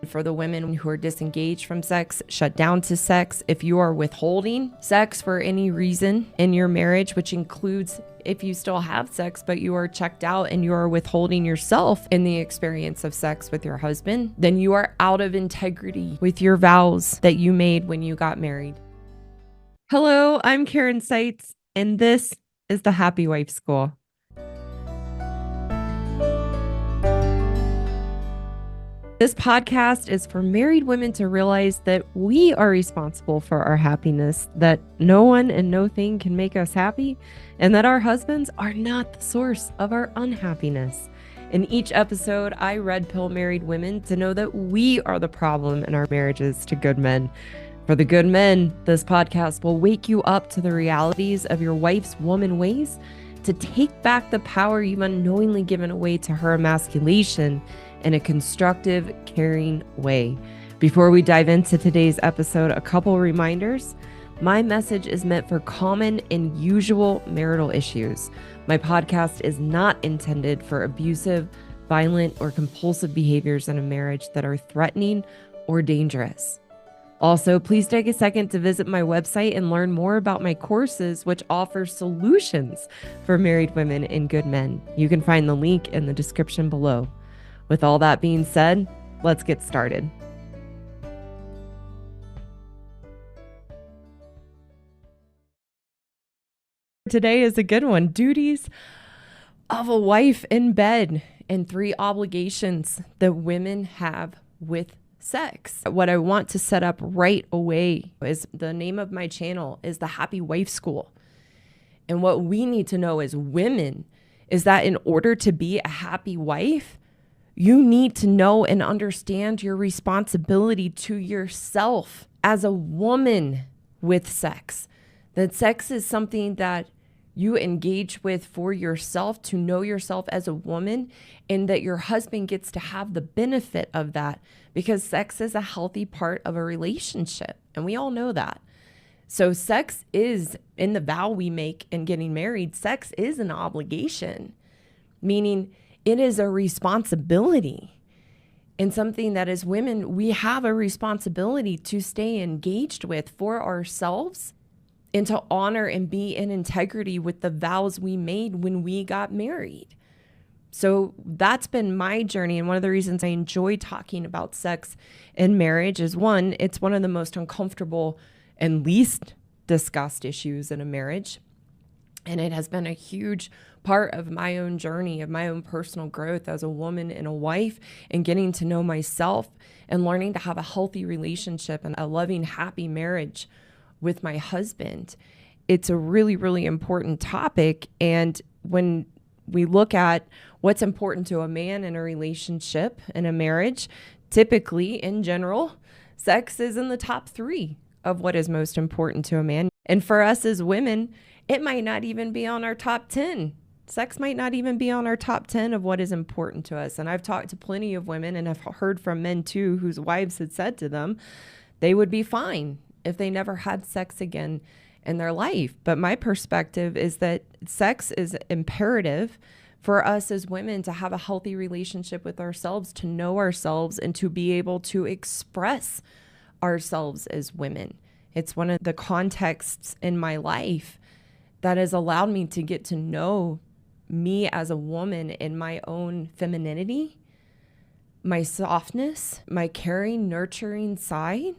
For the women who are disengaged from sex, shut down to sex, if you are withholding sex for any reason in your marriage, which includes if you still have sex, but you are checked out and you are withholding yourself in the experience of sex with your husband, then you are out of integrity with your vows that you made when you got married. Hello, I'm Karen Seitz, and this is the Happy Wife School. This podcast is for married women to realize that we are responsible for our happiness, that no one and no thing can make us happy, and that our husbands are not the source of our unhappiness. In each episode, I red pill married women to know that we are the problem in our marriages to good men. For the good men, this podcast will wake you up to the realities of your wife's woman ways, to take back the power you've unknowingly given away to her emasculation in a constructive, caring way. Before we dive into today's episode, a couple reminders. My message is meant for common and usual marital issues. My podcast is not intended for abusive, violent, or compulsive behaviors in a marriage that are threatening or dangerous. Also, please take a second to visit my website and learn more about my courses, which offer solutions for married women and good men. You can find the link in the description below. With all that being said, let's get started. Today is a good one. Duties of a wife in bed and 3 obligations that women have with sex. What I want to set up right away is the name of my channel is the Happy Wife School. And what we need to know as women is that in order to be a happy wife, you need to know and understand your responsibility to yourself as a woman with sex. That sex is something that you engage with for yourself, to know yourself as a woman, and that your husband gets to have the benefit of that, because sex is a healthy part of a relationship. And we all know that. So sex is, in the vow we make in getting married, sex is an obligation, meaning it is a responsibility, and something that as women, we have a responsibility to stay engaged with for ourselves and to honor and be in integrity with the vows we made when we got married. So that's been my journey. And one of the reasons I enjoy talking about sex in marriage is, one, it's one of the most uncomfortable and least discussed issues in a marriage. And it has been a huge part of my own journey, of my own personal growth as a woman and a wife, and getting to know myself and learning to have a healthy relationship and a loving, happy marriage with my husband. It's a really, really important topic. And when we look at what's important to a man in a relationship, in a marriage, typically, in general, sex is in the top 3 of what is most important to a man. And for us as women, it might not even be on our top 10. Sex might not even be on our top 10 of what is important to us. And I've talked to plenty of women, and I've heard from men too, whose wives had said to them, they would be fine if they never had sex again in their life. But my perspective is that sex is imperative for us as women to have a healthy relationship with ourselves, to know ourselves, and to be able to express ourselves as women. It's one of the contexts in my life that has allowed me to get to know me as a woman in my own femininity, my softness, my caring, nurturing side,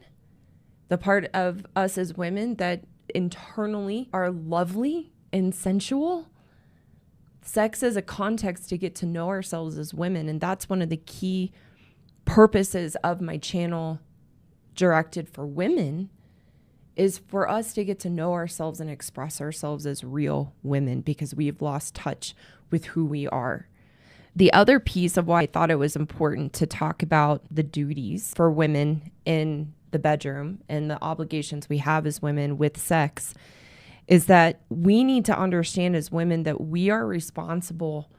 the part of us as women that internally are lovely and sensual. Sex is a context to get to know ourselves as women. And that's one of the key purposes of my channel directed for women, is for us to get to know ourselves and express ourselves as real women, because we've lost touch with who we are. The other piece of why I thought it was important to talk about the duties for women in the bedroom and the obligations we have as women with sex is that we need to understand as women that we are responsible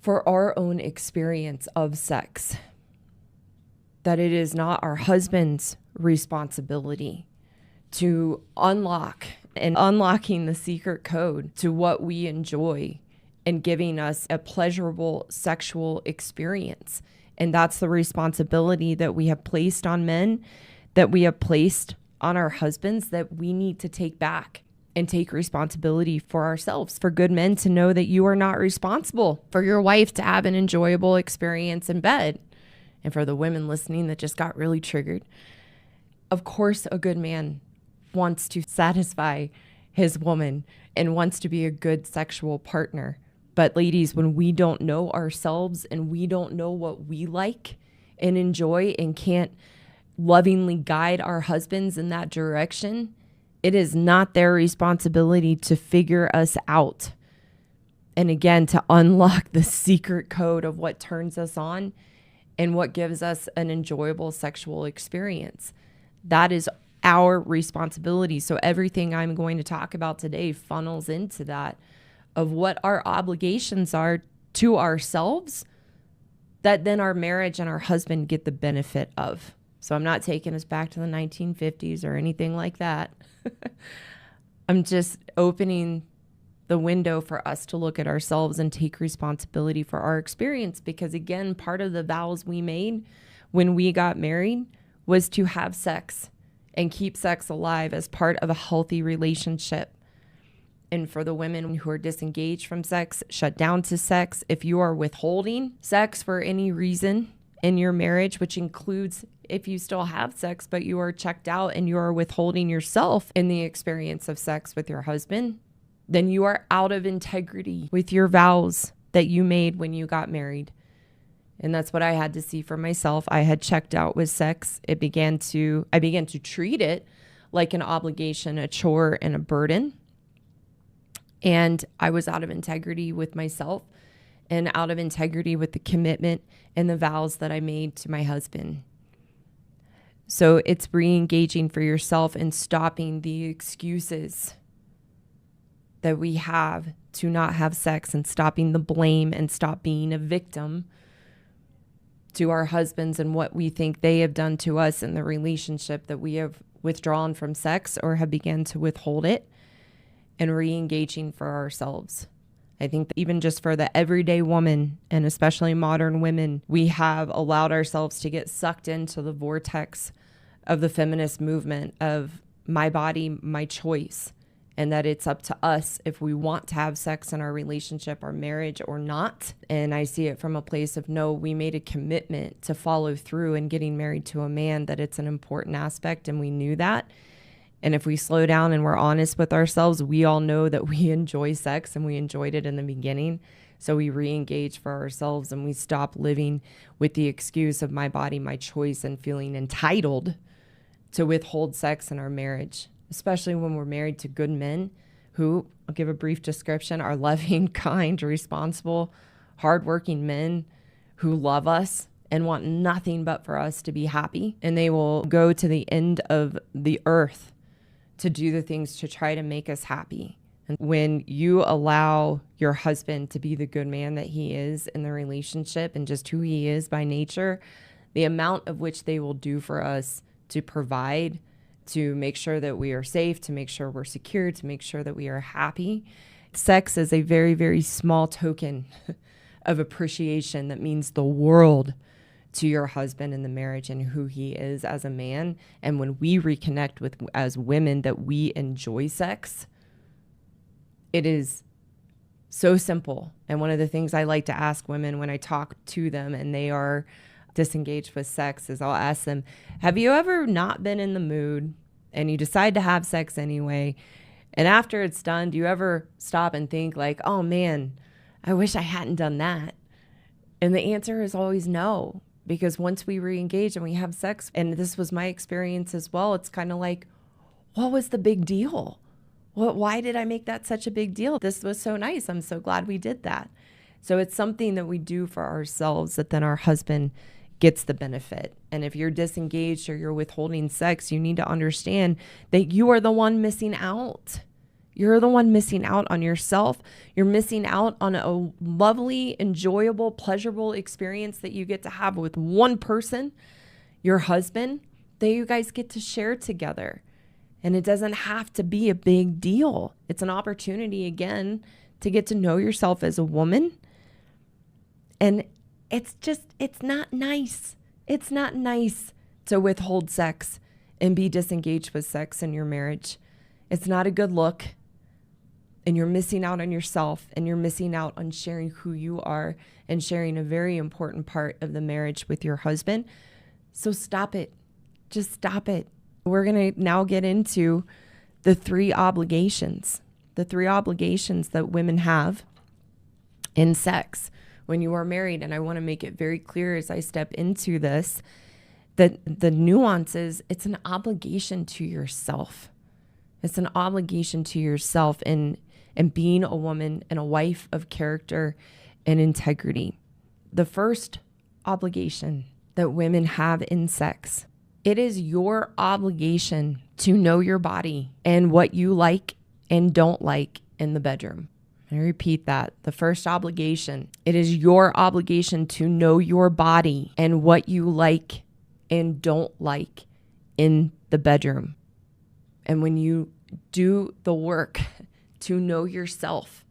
for our own experience of sex, that it is not our husband's responsibility to unlock and unlocking the secret code to what we enjoy and giving us a pleasurable sexual experience And that's the responsibility that we have placed on men, that we have placed on our husbands, that we need to take back and take responsibility for ourselves. For good men to know that you are not responsible for your wife to have an enjoyable experience in bed. And for the women listening that just got really triggered, of course, a good man wants to satisfy his woman and wants to be a good sexual partner. But ladies, when we don't know ourselves and we don't know what we like and enjoy and can't lovingly guide our husbands in that direction, it is not their responsibility to figure us out. And again, to unlock the secret code of what turns us on and what gives us an enjoyable sexual experience. That is our responsibility. So everything I'm going to talk about today funnels into that, of what our obligations are to ourselves, that then our marriage and our husband get the benefit of. So I'm not taking us back to the 1950s or anything like that. I'm just opening the window for us to look at ourselves and take responsibility for our experience. Because again, part of the vows we made when we got married was to have sex and keep sex alive as part of a healthy relationship. And for the women who are disengaged from sex, shut down to sex, if you are withholding sex for any reason in your marriage, which includes if you still have sex, but you are checked out and you are withholding yourself in the experience of sex with your husband, then you are out of integrity with your vows that you made when you got married. And that's what I had to see for myself. I had checked out with sex. I began to treat it like an obligation, a chore, and a burden. And I was out of integrity with myself and out of integrity with the commitment and the vows that I made to my husband. So it's re-engaging for yourself and stopping the excuses that we have to not have sex, and stopping the blame and stop being a victim to our husbands and what we think they have done to us in the relationship, that we have withdrawn from sex or have begun to withhold it, and re-engaging for ourselves. I think that even just for the everyday woman, and especially modern women, we have allowed ourselves to get sucked into the vortex of the feminist movement of my body, my choice, and that it's up to us if we want to have sex in our relationship or marriage or not. And I see it from a place of, no, we made a commitment to follow through in getting married to a man, that it's an important aspect, and we knew that. And if we slow down and we're honest with ourselves, we all know that we enjoy sex and we enjoyed it in the beginning. So we re-engage for ourselves and we stop living with the excuse of my body, my choice, and feeling entitled to withhold sex in our marriage, especially when we're married to good men who, I'll give a brief description, are loving, kind, responsible, hardworking men who love us and want nothing but for us to be happy. And they will go to the end of the earth to do the things to try to make us happy. And when you allow your husband to be the good man that he is in the relationship and just who he is by nature, the amount of which they will do for us to provide, to make sure that we are safe, to make sure we're secure, to make sure that we are happy. Sex is a very, very small token of appreciation that means the world to your husband in the marriage and who he is as a man. And when we reconnect with, as women, that we enjoy sex, it is so simple. And one of the things I like to ask women when I talk to them and they are disengaged with sex is I'll ask them, have you ever not been in the mood and you decide to have sex anyway? And after it's done, do you ever stop and think like, oh man, I wish I hadn't done that? And the answer is always no. Because once we re-engage and we have sex, and this was my experience as well, it's kind of like, what was the big deal? Why did I make that such a big deal? This was so nice. I'm so glad we did that. So it's something that we do for ourselves that then our husband gets the benefit. And if you're disengaged or you're withholding sex, you need to understand that you are the one missing out. You're the one missing out on yourself. You're missing out on a lovely, enjoyable, pleasurable experience that you get to have with one person, your husband, that you guys get to share together. And it doesn't have to be a big deal. It's an opportunity, again, to get to know yourself as a woman and It's not nice. It's not nice to withhold sex and be disengaged with sex in your marriage. It's not a good look. And you're missing out on yourself, and you're missing out on sharing who you are and sharing a very important part of the marriage with your husband. So stop it. Just stop it. We're going to now get into the three obligations that women have in sex when you are married. And I want to make it very clear as I step into this that the nuances, it's an obligation to yourself. It's an obligation to yourself and being a woman and a wife of character and integrity. The first obligation that women have in sex, it is your obligation to know your body and what you like and don't like in the bedroom. I repeat that. The first obligation, it is your obligation to know your body and what you like and don't like in the bedroom. And when you do the work to know yourself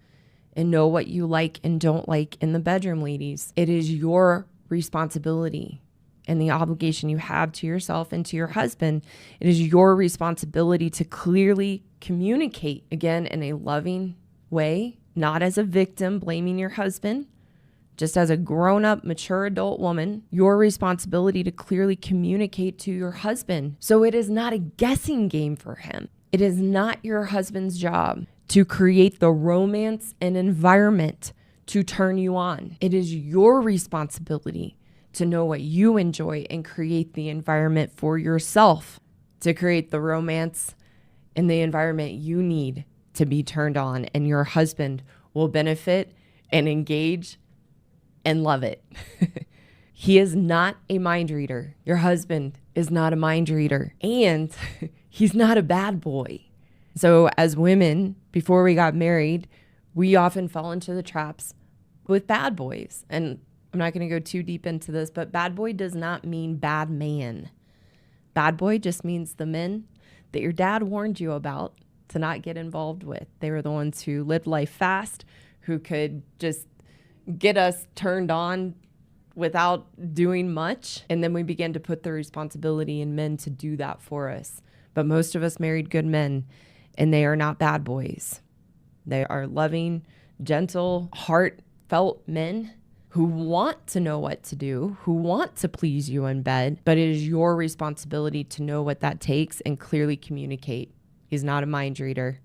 and know what you like and don't like in the bedroom, ladies, it is your responsibility and the obligation you have to yourself and to your husband. It is your responsibility to clearly communicate, again, in a loving way, not as a victim blaming your husband, just as a grown-up, mature adult woman, your responsibility to clearly communicate to your husband. So it is not a guessing game for him. It is not your husband's job to create the romance and environment to turn you on. It is your responsibility to know what you enjoy and create the environment for yourself to create the romance and the environment you need to be turned on, and your husband will benefit and engage and love it. He is not a mind reader. Your husband is not a mind reader, and he's not a bad boy. So as women, before we got married, we often fell into the traps with bad boys. And I'm not going to go too deep into this, but bad boy does not mean bad man. Bad boy just means the men that your dad warned you about to not get involved with. They were the ones who lived life fast, who could just get us turned on without doing much. And then we began to put the responsibility in men to do that for us. But most of us married good men, and they are not bad boys. They are loving, gentle, heartfelt men who want to know what to do, who want to please you in bed, but it is your responsibility to know what that takes and clearly communicate. He's not a mind reader,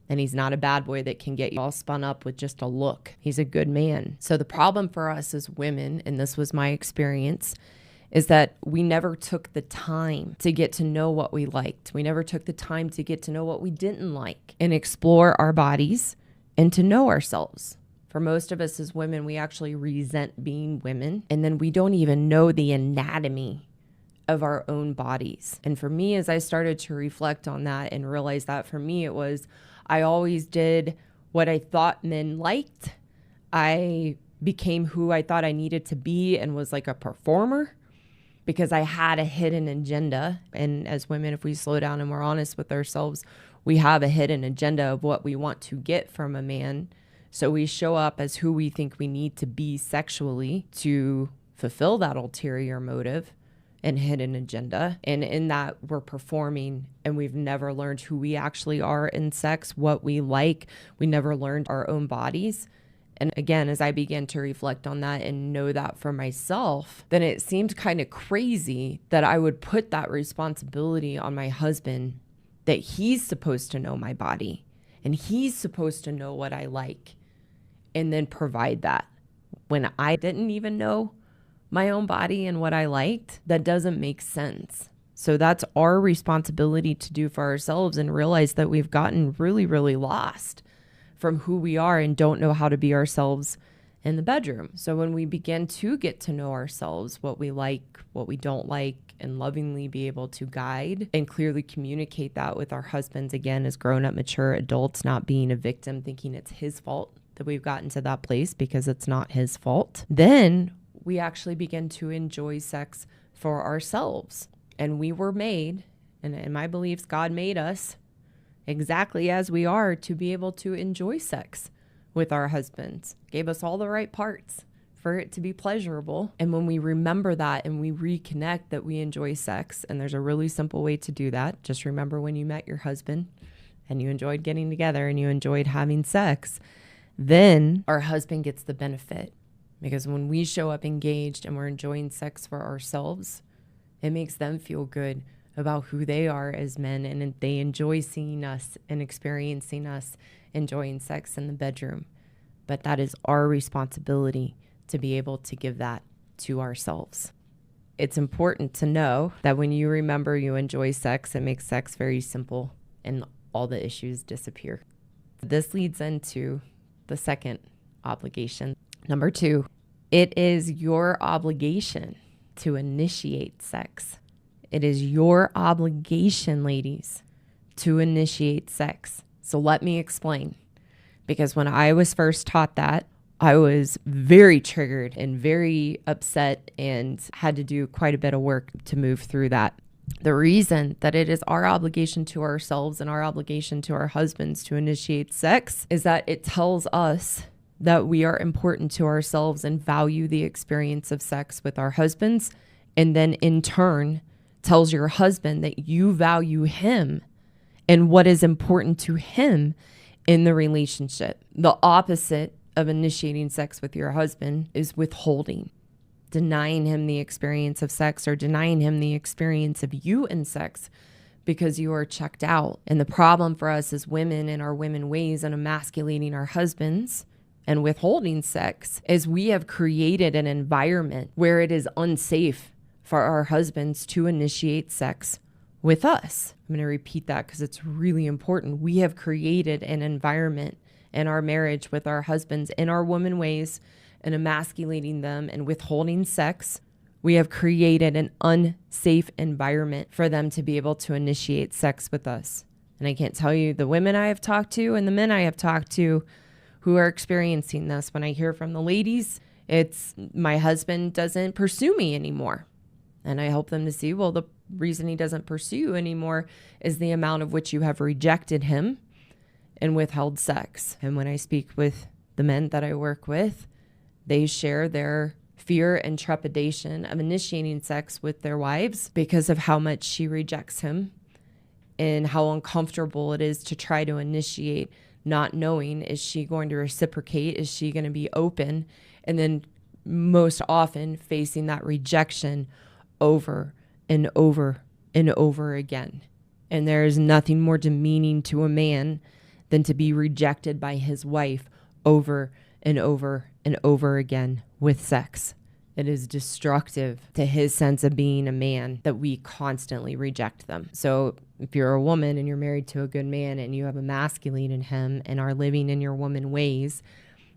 and he's not a bad boy that can get you all spun up with just a look. He's a good man. So the problem for us as women, and this was my experience, is that we never took the time to get to know what we liked. We never took the time to get to know what we didn't like and explore our bodies and to know ourselves. For most of us as women, we actually resent being women, and then we don't even know the anatomy of our own bodies. And for me, as I started to reflect on that and realize that for me, it was, I always did what I thought men liked. I became who I thought I needed to be and was like a performer because I had a hidden agenda. And as women, if we slow down and we're honest with ourselves, we have a hidden agenda of what we want to get from a man. So we show up as who we think we need to be sexually to fulfill that ulterior motive and hidden agenda. And in that, we're performing, and we've never learned who we actually are in sex, what we like. We never learned our own bodies. And again, as I began to reflect on that and know that for myself, then it seemed kind of crazy that I would put that responsibility on my husband, that he's supposed to know my body and he's supposed to know what I like and then provide that when I didn't even know my own body and what I liked. That doesn't make sense. So that's our responsibility to do for ourselves and realize that we've gotten really, really lost from who we are and don't know how to be ourselves in the bedroom. So when we begin to get to know ourselves, what we like, what we don't like, and lovingly be able to guide and clearly communicate that with our husbands, again, as grown-up, mature adults, not being a victim, thinking it's his fault that we've gotten to that place, because it's not his fault, then we actually begin to enjoy sex for ourselves. And we were made, and in my beliefs, God made us exactly as we are to be able to enjoy sex with our husbands. Gave us all the right parts for it to be pleasurable. And when we remember that and we reconnect that we enjoy sex, and there's a really simple way to do that. Just remember when you met your husband and you enjoyed getting together and you enjoyed having sex, then our husband gets the benefit. Because when we show up engaged and we're enjoying sex for ourselves, it makes them feel good about who they are as men, and they enjoy seeing us and experiencing us enjoying sex in the bedroom. But that is our responsibility to be able to give that to ourselves. It's important to know that when you remember you enjoy sex, it makes sex very simple and all the issues disappear. This leads into the second obligation. Number 2, it is your obligation to initiate sex. It is your obligation, ladies, to initiate sex. So let me explain. Because when I was first taught that, I was very triggered and very upset and had to do quite a bit of work to move through that. The reason that it is our obligation to ourselves and our obligation to our husbands to initiate sex is that it tells us that we are important to ourselves and value the experience of sex with our husbands. And then in turn, tells your husband that you value him and what is important to him in the relationship. The opposite of initiating sex with your husband is withholding, denying him the experience of sex or denying him the experience of you in sex because you are checked out. And the problem for us as women in our women ways and emasculating our husbands and withholding sex is we have created an environment where it is unsafe for our husbands to initiate sex with us. I'm going to repeat that because it's really important. We have created an environment in our marriage with our husbands in our woman ways and emasculating them and withholding sex. We have created an unsafe environment for them to be able to initiate sex with us. And I can't tell you the women I have talked to and the men I have talked to who are experiencing this. When I hear from the ladies, it's my husband doesn't pursue me anymore. And I help them to see, well, the reason he doesn't pursue you anymore is the amount of which you have rejected him and withheld sex. And when I speak with the men that I work with, they share their fear and trepidation of initiating sex with their wives because of how much she rejects him and how uncomfortable it is to try to initiate, not knowing, is she going to reciprocate? Is she going to be open? And then most often facing that rejection over and over and over again. And there is nothing more demeaning to a man than to be rejected by his wife over and over and over again with sex. It is destructive to his sense of being a man that we constantly reject them. So if you're a woman and you're married to a good man and you have emasculated him and are living in your woman ways,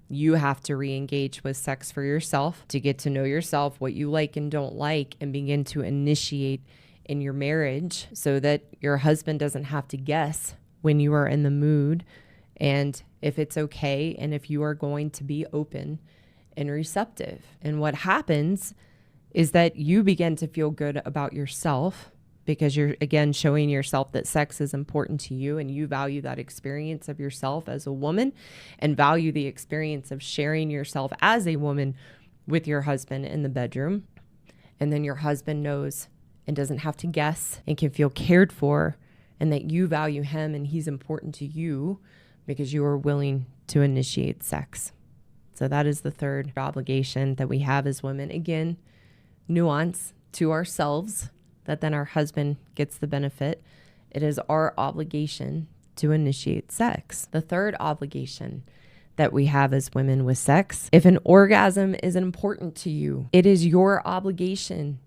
you have to re-engage with sex for yourself to get to know yourself, what you like and don't like, and begin to initiate in your marriage so that your husband doesn't have to guess when you are in the mood and if it's okay and if you are going to be open and receptive. And what happens is that you begin to feel good about yourself because you're, again, showing yourself that sex is important to you and you value that experience of yourself as a woman and value the experience of sharing yourself as a woman with your husband in the bedroom. And then your husband knows and doesn't have to guess and can feel cared for and that you value him and he's important to you because you are willing to initiate sex. So that is the third obligation that we have as women. Again, nuance to ourselves that then our husband gets the benefit. It is our obligation to initiate sex. The third obligation that we have as women with sex, if an orgasm is important to you, it is your obligation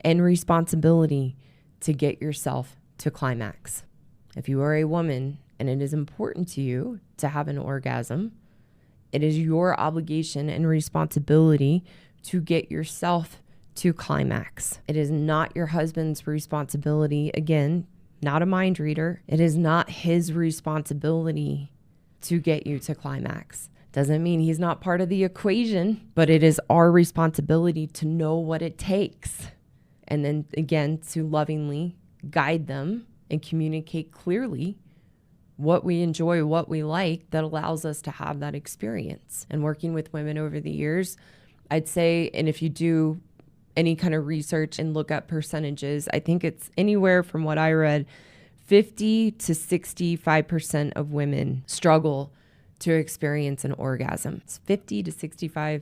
and responsibility to get yourself to climax. If you are a woman and it is important to you to have an orgasm, it is your obligation and responsibility to get yourself to climax. It is not your husband's responsibility. Again, not a mind reader. It is not his responsibility to get you to climax. Doesn't mean he's not part of the equation, but it is our responsibility to know what it takes. And then again, to lovingly guide them and communicate clearly what we enjoy, what we like that allows us to have that experience. And working with women over the years, I'd say, and if you do any kind of research and look at percentages, I think it's anywhere from what I read, 50 to 65% of women struggle to experience an orgasm. It's 50 to 65%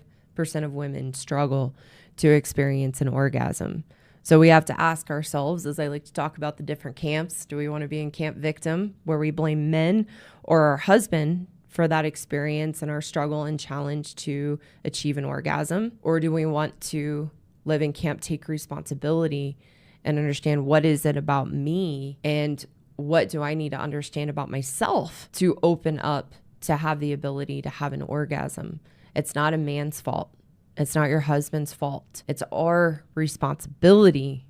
of women struggle to experience an orgasm. So we have to ask ourselves, as I like to talk about the different camps, do we want to be in camp victim, where we blame men or our husband for that experience and our struggle and challenge to achieve an orgasm? Or do we want to live in camp take responsibility and understand what is it about me and what do I need to understand about myself to open up to have the ability to have an orgasm? It's not a man's fault. It's not your husband's fault. It's our responsibility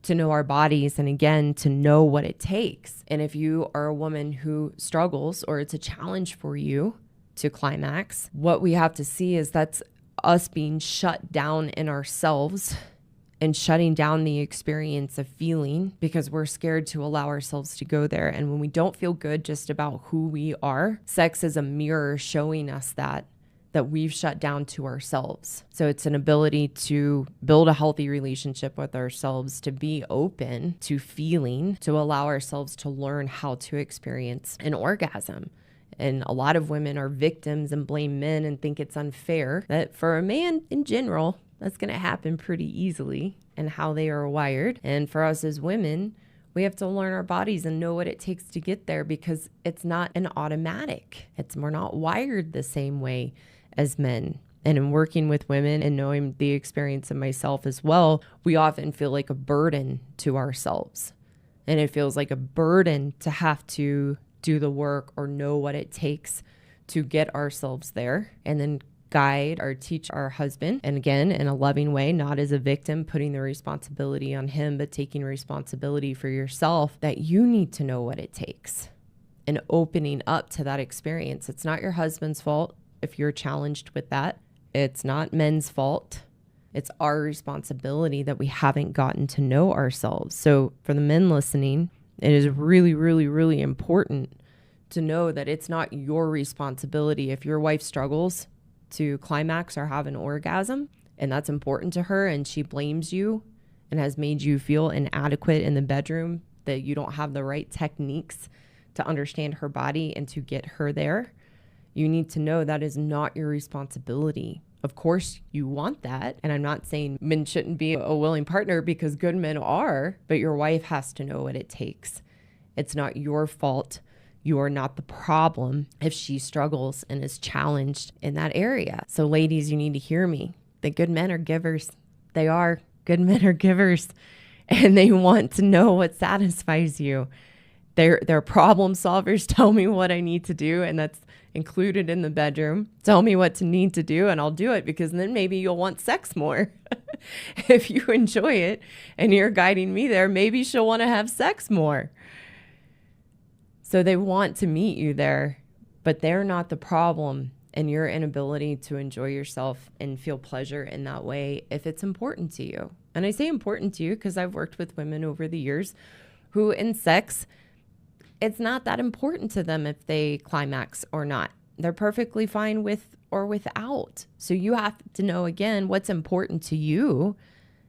to know our bodies and, again, to know what it takes. And if you are a woman who struggles or it's a challenge for you to climax, what we have to see is that's us being shut down in ourselves and shutting down the experience of feeling because we're scared to allow ourselves to go there. And when we don't feel good just about who we are, sex is a mirror showing us that we've shut down to ourselves. So it's an ability to build a healthy relationship with ourselves, to be open to feeling, to allow ourselves to learn how to experience an orgasm. And a lot of women are victims and blame men and think it's unfair that for a man in general, that's going to happen pretty easily and how they are wired. And for us as women, we have to learn our bodies and know what it takes to get there because it's not an automatic. We're not wired the same way as men. And in working with women and knowing the experience of myself as well, we often feel like a burden to ourselves. And it feels like a burden to have to do the work or know what it takes to get ourselves there and then guide or teach our husband. And again, in a loving way, not as a victim, putting the responsibility on him, but taking responsibility for yourself that you need to know what it takes and opening up to that experience. It's not your husband's fault if you're challenged with that. It's not men's fault. It's our responsibility that we haven't gotten to know ourselves. So for the men listening, it is really, really, really important to know that it's not your responsibility. If your wife struggles to climax or have an orgasm, and that's important to her, and she blames you and has made you feel inadequate in the bedroom, that you don't have the right techniques to understand her body and to get her there, you need to know that is not your responsibility. Of course, you want that. And I'm not saying men shouldn't be a willing partner because good men are, but your wife has to know what it takes. It's not your fault. You are not the problem if she struggles and is challenged in that area. So ladies, you need to hear me. The good men are givers. They are. Good men are givers. And they want to know what satisfies you. They're problem solvers. Tell me what I need to do. And that's included in the bedroom. Tell me what to need to do and I'll do it, because then maybe you'll want sex more. If you enjoy it and you're guiding me there, maybe she'll want to have sex more. So they want to meet you there, but they're not the problem in your inability to enjoy yourself and feel pleasure in that way if it's important to you. And I say important to you because I've worked with women over the years who in sex, it's not that important to them if they climax or not. They're perfectly fine with or without. So you have to know, again, what's important to you.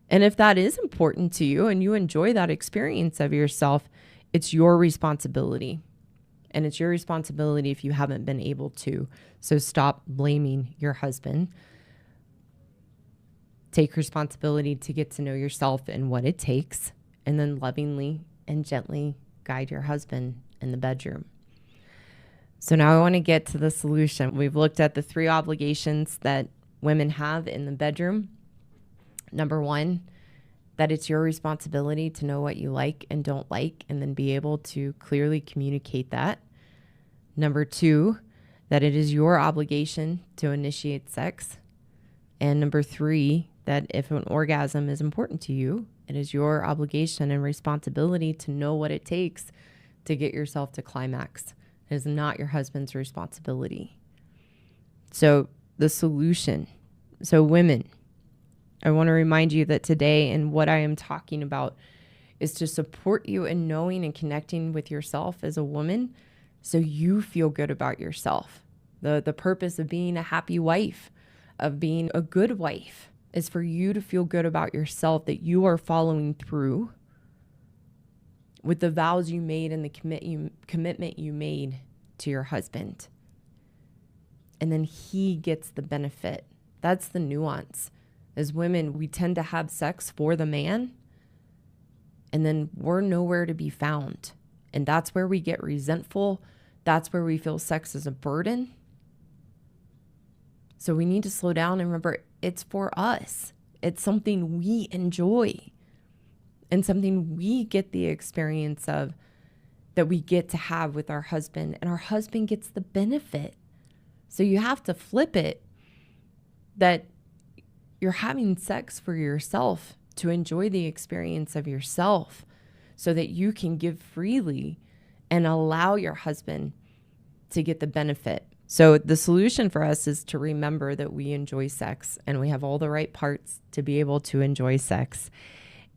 And if that is important to you and you enjoy that experience of yourself, it's your responsibility. And it's your responsibility if you haven't been able to. So stop blaming your husband. Take responsibility to get to know yourself and what it takes. And then lovingly and gently guide your husband in the bedroom. So now I want to get to the solution. We've looked at the 3 obligations that women have in the bedroom. Number 1, that it's your responsibility to know what you like and don't like, and then be able to clearly communicate that. Number 2, that it is your obligation to initiate sex. And number 3, that if an orgasm is important to you, it is your obligation and responsibility to know what it takes to get yourself to climax. It is not your husband's responsibility. So the solution. So women, I want to remind you that today and what I am talking about is to support you in knowing and connecting with yourself as a woman so you feel good about yourself. The purpose of being a happy wife, of being a good wife is for you to feel good about yourself, that you are following through with the vows you made and the commitment you made to your husband. And then he gets the benefit. That's the nuance. As women, we tend to have sex for the man, and then we're nowhere to be found. And that's where we get resentful. That's where we feel sex is a burden. So we need to slow down and remember, it's for us. It's something we enjoy and something we get the experience of, that we get to have with our husband, and our husband gets the benefit. So you have to flip it, that you're having sex for yourself, to enjoy the experience of yourself, so that you can give freely and allow your husband to get the benefit. So the solution for us is to remember that we enjoy sex and we have all the right parts to be able to enjoy sex.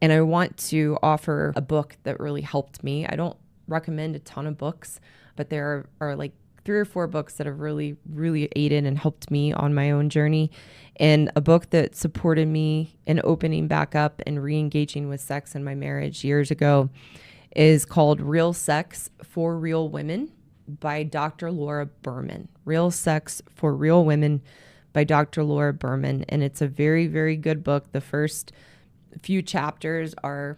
And I want to offer a book that really helped me. I don't recommend a ton of books, but there are like 3 or 4 books that have really, really aided and helped me on my own journey. And a book that supported me in opening back up and re-engaging with sex in my marriage years ago is called Real Sex for Real Women by Dr. Laura Berman. Real Sex for Real Women by Dr. Laura Berman. And it's a very, very good book. The first few chapters are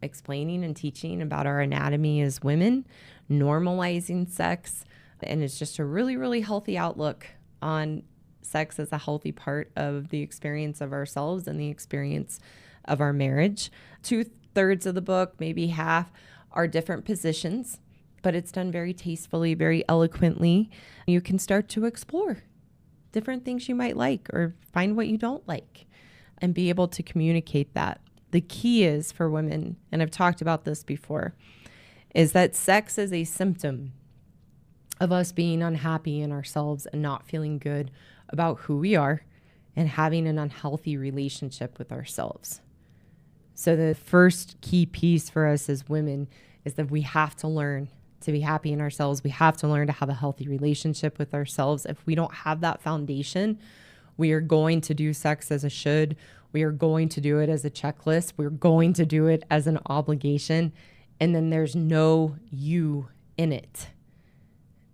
explaining and teaching about our anatomy as women, normalizing sex. And it's just a really, really healthy outlook on sex as a healthy part of the experience of ourselves and the experience of our marriage. 2/3 of the book, maybe half, are different positions, but it's done very tastefully, very eloquently. You can start to explore different things you might like or find what you don't like and be able to communicate that. The key is for women, and I've talked about this before, is that sex is a symptom of us being unhappy in ourselves and not feeling good about who we are and having an unhealthy relationship with ourselves. So the first key piece for us as women is that we have to learn to be happy in ourselves. We have to learn to have a healthy relationship with ourselves. If we don't have that foundation, we are going to do sex as a should. We are going to do it as a checklist. We're going to do it as an obligation. And then there's no you in it.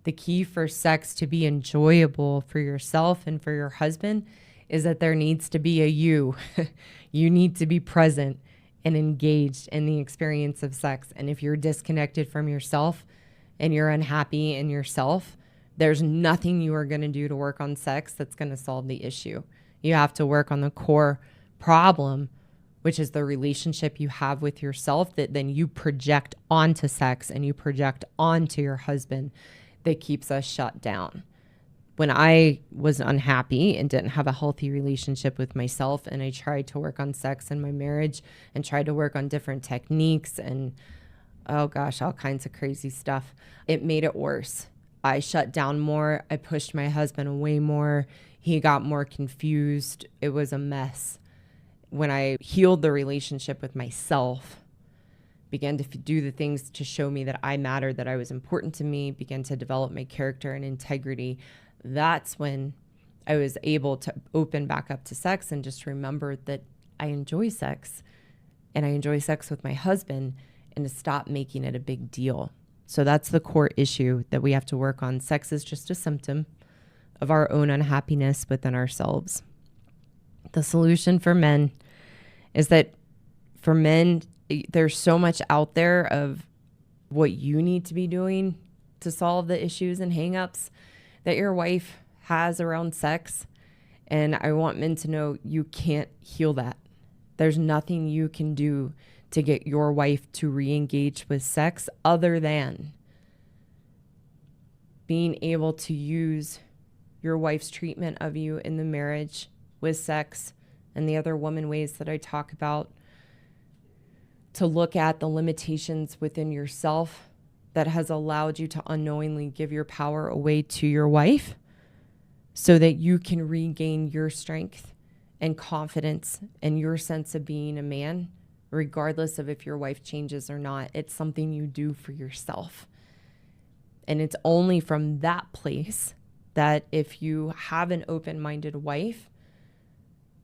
The key for sex to be enjoyable for yourself and for your husband is that there needs to be a you. You need to be present and engaged in the experience of sex. And if you're disconnected from yourself and you're unhappy in yourself, there's nothing you are going to do to work on sex that's going to solve the issue. You have to work on the core problem, which is the relationship you have with yourself that then you project onto sex and you project onto your husband, that keeps us shut down. When I was unhappy and didn't have a healthy relationship with myself, and I tried to work on sex in my marriage and tried to work on different techniques and, oh gosh, all kinds of crazy stuff, it made it worse. I shut down more. I pushed my husband away more. He got more confused. It was a mess. When I healed the relationship with myself, began to do the things to show me that I mattered, that I was important to me, began to develop my character and integrity, that's when I was able to open back up to sex and just remember that I enjoy sex and I enjoy sex with my husband, and to stop making it a big deal. So that's the core issue that we have to work on. Sex is just a symptom of our own unhappiness within ourselves. The solution for men is that for men, there's so much out there of what you need to be doing to solve the issues and hangups that your wife has around sex. And I want men to know you can't heal that. There's nothing you can do to get your wife to re-engage with sex other than being able to use your wife's treatment of you in the marriage with sex and the other woman ways that I talk about, to look at the limitations within yourself that has allowed you to unknowingly give your power away to your wife so that you can regain your strength and confidence and your sense of being a man, regardless of if your wife changes or not. It's something you do for yourself. And it's only from that place that if you have an open-minded wife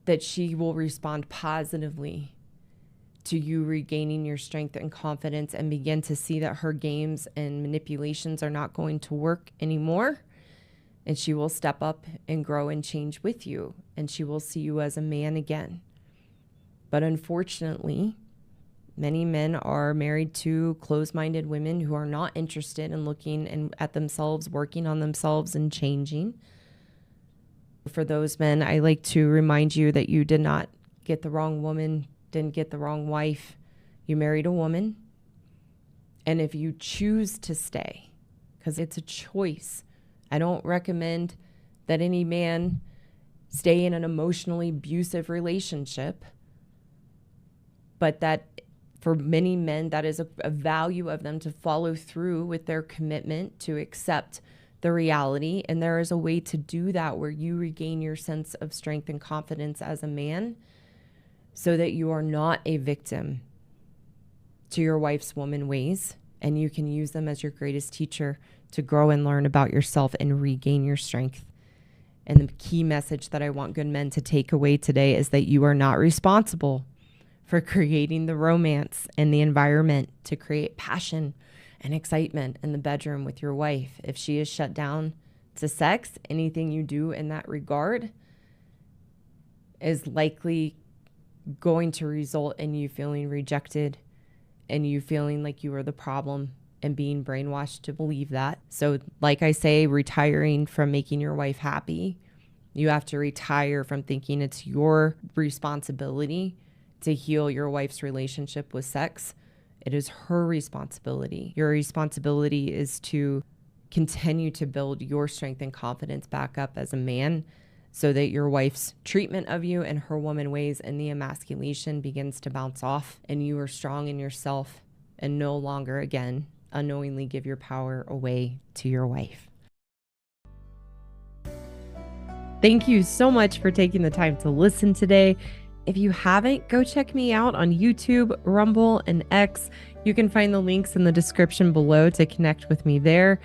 that she will respond positively to you regaining your strength and confidence and begin to see that her games and manipulations are not going to work anymore. And she will step up and grow and change with you. And she will see you as a man again. But unfortunately, many men are married to closed-minded women who are not interested in looking at themselves, working on themselves, and changing. For those men, I like to remind you that you did not get the wrong woman, didn't get the wrong wife. You married a woman. And if you choose to stay, because it's a choice, I don't recommend that any man stay in an emotionally abusive relationship, but that for many men, that is a value of them to follow through with their commitment to accept the reality. And there is a way to do that where you regain your sense of strength and confidence as a man so that you are not a victim to your wife's woman ways, and you can use them as your greatest teacher to grow and learn about yourself and regain your strength. And the key message that I want good men to take away today is that you are not responsible for creating the romance and the environment to create passion and excitement in the bedroom with your wife. If she is shut down to sex, anything you do in that regard is likely going to result in you feeling rejected and you feeling like you are the problem and being brainwashed to believe that. So like I say, retiring from making your wife happy, you have to retire from thinking it's your responsibility to heal your wife's relationship with sex. It is her responsibility. Your responsibility is to continue to build your strength and confidence back up as a man so that your wife's treatment of you and her woman ways and the emasculation begins to bounce off and you are strong in yourself and no longer, again, unknowingly give your power away to your wife. Thank you so much for taking the time to listen today. If you haven't, go check me out on YouTube, Rumble, and X. You can find the links in the description below to connect with me there.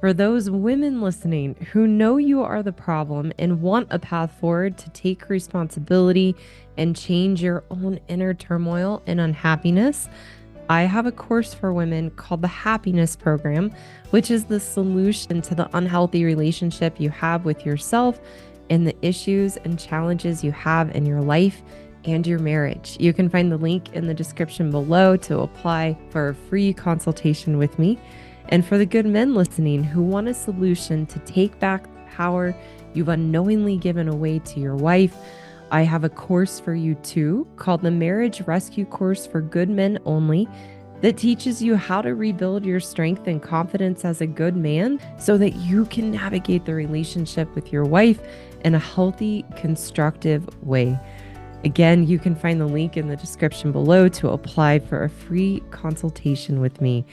For those women listening who know you are the problem and want a path forward to take responsibility and change your own inner turmoil and unhappiness, I have a course for women called the Happiness Program, which is the solution to the unhealthy relationship you have with yourself and the issues and challenges you have in your life and your marriage. You can find the link in the description below to apply for a free consultation with me. And for the good men listening who want a solution to take back the power you've unknowingly given away to your wife, I have a course for you too called the Marriage Rescue Course for Good Men Only that teaches you how to rebuild your strength and confidence as a good man so that you can navigate the relationship with your wife in a healthy, constructive way. Again, you can find the link in the description below to apply for a free consultation with me.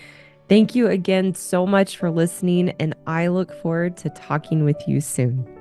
Thank you again so much for listening, and I look forward to talking with you soon.